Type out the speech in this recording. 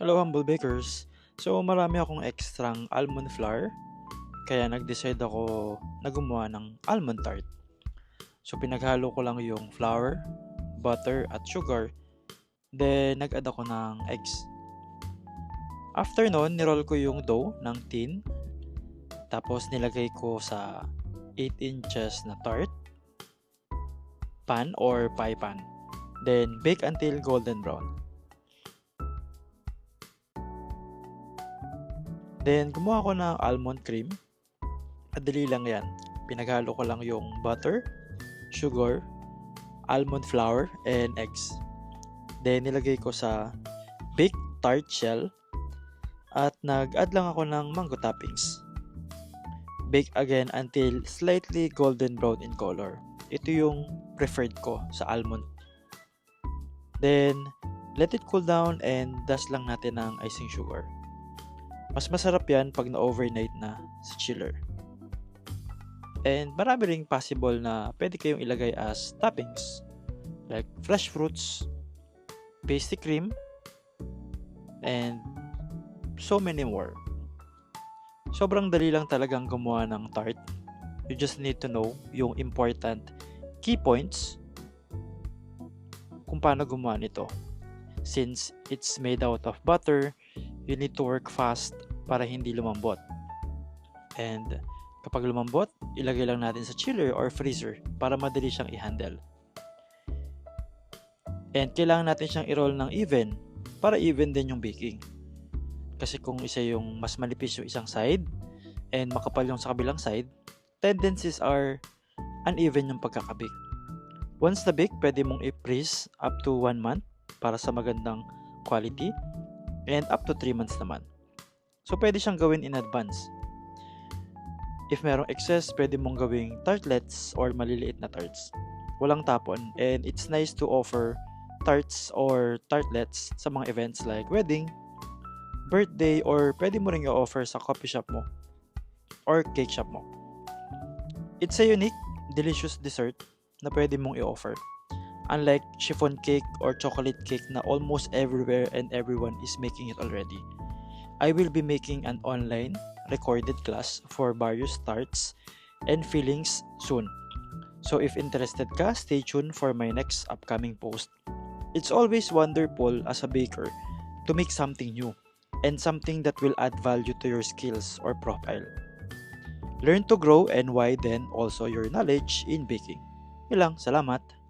Hello humble bakers! So marami akong ekstrang almond flour, kaya nag-decide ako na gumawa ng almond tart. So pinaghalo ko lang yung flour, butter at sugar, then nag-add ako ng eggs. After nun, niroll ko yung dough ng tin, tapos nilagay ko sa 8 inches na tart pan or pie pan. Then bake until golden brown. Then gumawa ko ng almond cream. Madali lang yan. Pinaghalo ko lang yung butter, sugar, almond flour, and eggs. Then nilagay ko sa baked tart shell at nag-add lang ako ng mango toppings. Bake again until slightly golden brown in color. Ito yung preferred ko sa almond. Then let it cool down and dust lang natin ng icing sugar. Mas masarap yan pag na-overnight na sa chiller. And marami ring possible na pwede kayong ilagay as toppings. Like fresh fruits, pasty cream, and so many more. Sobrang dali lang talagang gumawa ng tart. You just need to know yung important key points kung paano gumawa nito. Since it's made out of butter, you need to work fast para hindi lumambot. And kapag lumambot, ilagay lang natin sa chiller or freezer para madali siyang i-handle. And kailangan natin siyang i-roll ng even para even din yung baking. Kasi kung isa yung mas manipis yung isang side and makapal yung sa kabilang side, tendencies are uneven yung pagkakabake. Once na bake, pwede mong i-freeze up to 1 month para sa magandang quality and up to 3 months naman. So pwede siyang gawin in advance. If merong excess, pwede mong gawing tartlets or maliliit na tarts. Walang tapon, and it's nice to offer tarts or tartlets sa mga events like wedding, birthday, or pwede mo ring i-offer sa coffee shop mo or cake shop mo. It's a unique, delicious dessert na pwede mong i-offer. Unlike chiffon cake or chocolate cake na almost everywhere and everyone is making it already. I will be making an online recorded class for various tarts and fillings soon. So if interested ka, stay tuned for my next upcoming post. It's always wonderful as a baker to make something new and something that will add value to your skills or profile. Learn to grow and widen also your knowledge in baking. Yun lang, salamat!